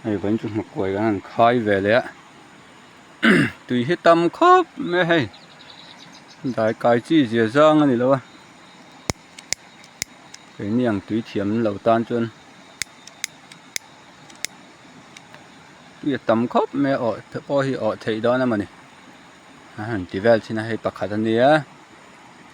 ai vẫn chung một quầy cái khai về đấy tùy hết tâm khóc mẹ hay đại cái chi dễ dàng này đâu cái niềng tùy thiểm lẩu tan chân tùy tâm khóc mẹ ở thật bao hi ở thấy đó nè mà nè anh tí về xin hay bạc khát anh đi á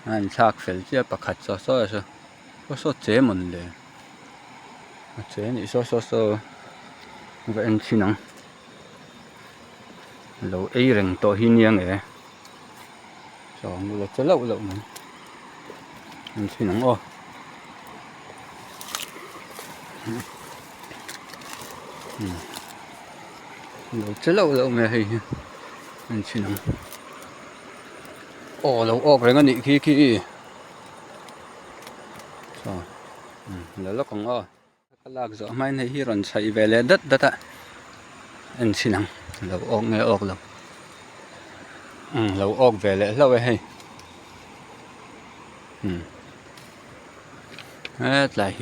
anh xác phèn chứ bạc khát so rồi có số chế mình đấy chế này so vậy anh xin năng lẩu ấy rừng to hi niềng này rồi mua cho lẩu này anh xin năng ô lẩu chế lẩu mẹ hay anh xin năng ô lẩu ốc rồi ngon đi khi rồi lẩu còn ô cái lạc gió mai này hi ròn chạy về lên đất ạ anh xin năng lẩu ốc nghe ốc lẩu lẩu ốc về lại lâu hay hết lại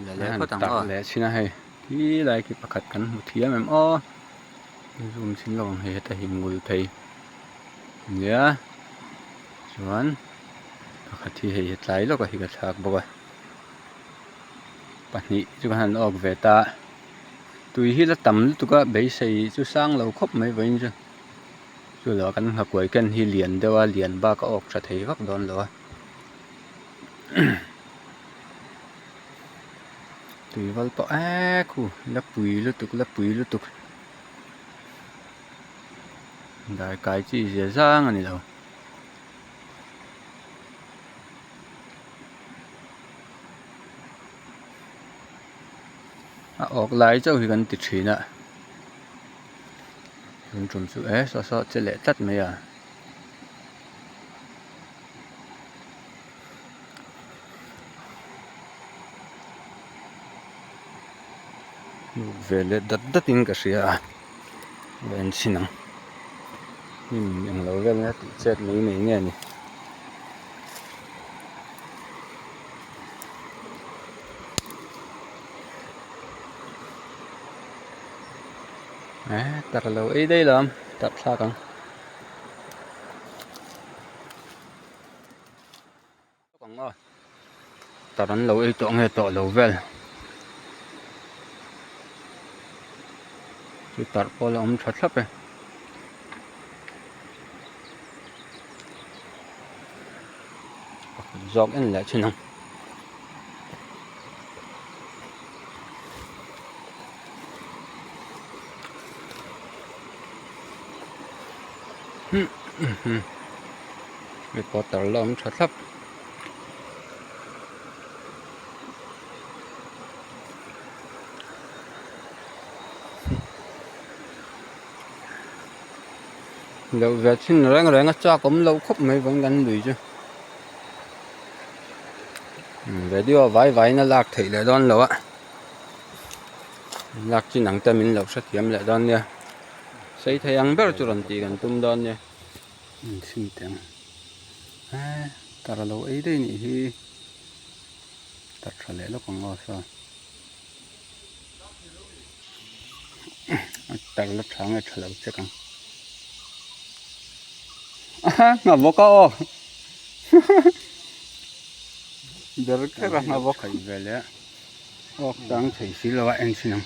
là có tặng lẽ xin hay thì lại cái bạc cắn một thía em o dùng xin lòng hay tại hình ngồi thầy nhớ chuẩn bạc thì hay lại lo cái cái sạc bao bạc nhị chứ còn ốc về ta tùy hi là tầm tụi cái bấy xây chú sang lâu khóc mấy vậy chứ chú là cái học quậy cái hi liền đâu liền ba cái ốc sẽ thấy vắt đòn rồi tùy vào to khu lấp bùi lút tục đại cái gì dễ dàng này đâu ốc lại cho thì gần tịt xí nè dùng chùm sự so chế lệ tắt mấy về lệ đất in cái gì về xin năng những lâu về nữa chết mấy nghe nè đặt lâu ấy đây làm tập sao con tập đánh lâu ấy chọn nghe tọt lâu về chú tập qua là ông thật sắp này dọc anh lại trên năng việc có tờ lông thật sắp lâu về xin ráng cho cũng lâu khóc mấy vẫn gắn đuổi chứ về đi vài nó lạc thủy lại đón lâu ạ lạc chỉ nặng tay mình lâu sẽ kiếm lại đón nha xây thay ăn bớt cho lần tí gần tung đón nha xin tiếng ta là lâu ấy đây nhỉ thì đặt ra lẽ lúc còn ngon sao ta lúc sáng ngày trở lại chắc ngập vô co giờ cái rằng ngập vô khẩy về lẽ đang thấy xí lo anh xin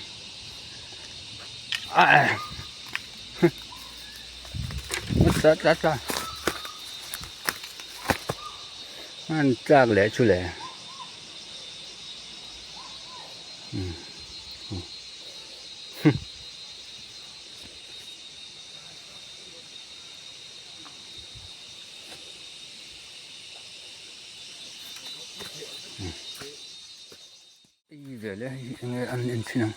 cha anh cha lẽ chú lẽ về lẽ nghe ăn xin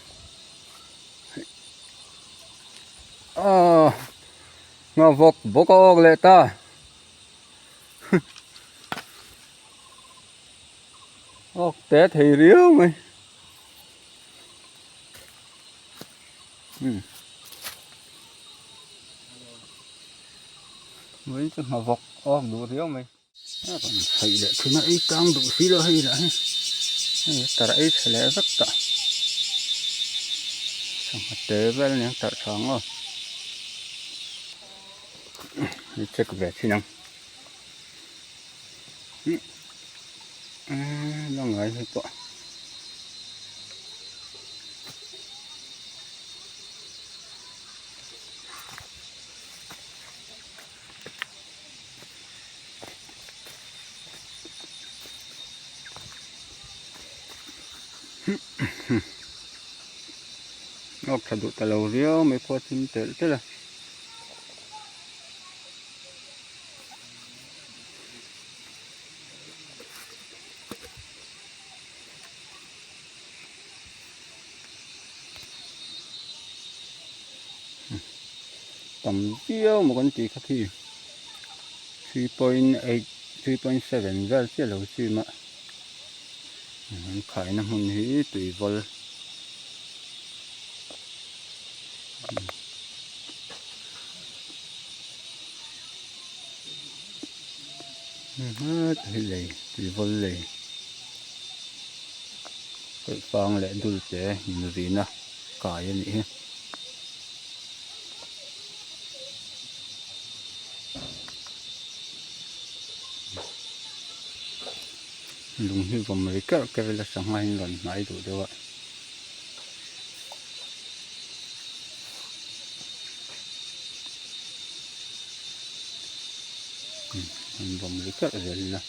ngọc vọc bố có lệ ta té thì riếu mày với cho ngọc vọc đủ riếu mày thấy lệ thì nó ít căng đủ xí lo hay là ta ấy phải lẽ rất tạ sama tebel yang tak sango ni cek về sinang lo ngai hết po ngọc thật đủ tà lầu riêu mấy po chim tệ thế là tầm riêu một con chỉ khác thì 3.8 3.7 vel chứ lầu chứ mà khải năm hôn hí tùy vol tùy vol lì cái phang lệ đul chế nhìn gì nè cài vậy lùng hi vòng mấy cái là sáng mai lần nãy đủ đâu ạ vòng mấy cái rồi là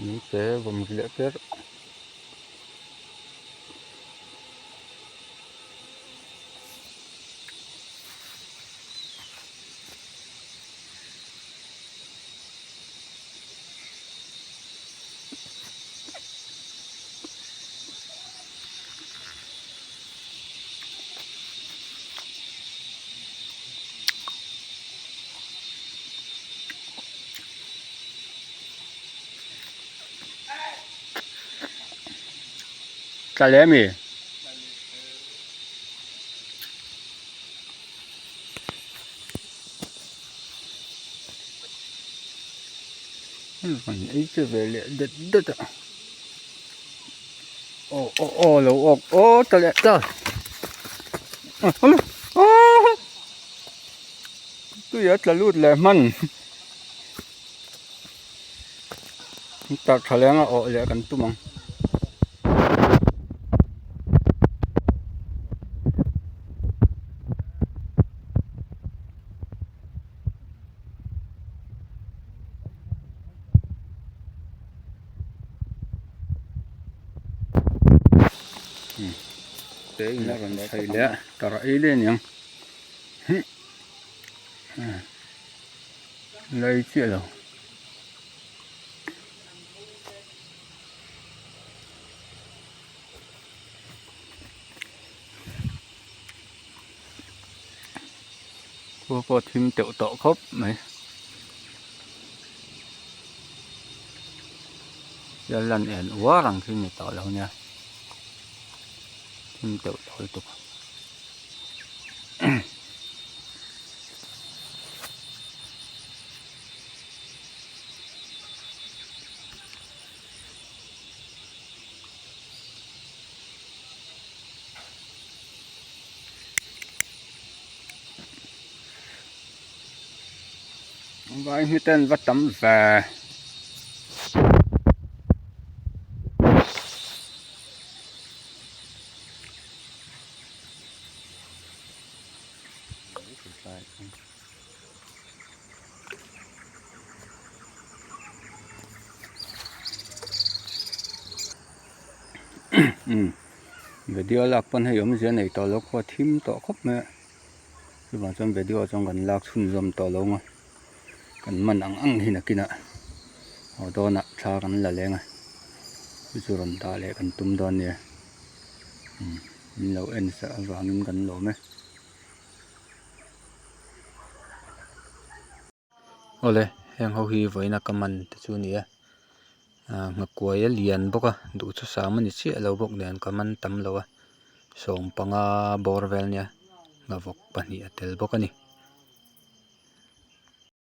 những cái vòng lệ kết cả lẽ mì còn ấy chưa về lệ đất đất ạ lẩu cả lẽ trời tôi nhớ là lút lẹ man ta thà lẽ ngã lẹ cần tu mong thế nó còn thầy lẽ tao ấy lên nhỉ lấy chuyện rồi có thêm tiểu tổ khớp này giờ lần ẻn quá rằng khi người tổ lâu nha thêm tiểu tổ tục vài người tên vắt tấm về Right. video lak pan hay om zia nei to lo kho thim to khop me chu ma chon video chong kan lak chhun zom to lo nga kan man ang hina kina ho do na tha kan la lenga chu ron da le kan tum don ne min lo en sa awangin kan lo me ole heng ho hi voina kaman te chu ni a ngakuai a lian boka du chu sam ani chi lo bok nen kaman tam lo a som panga borvel nia ngawok pahnih a tel bok ani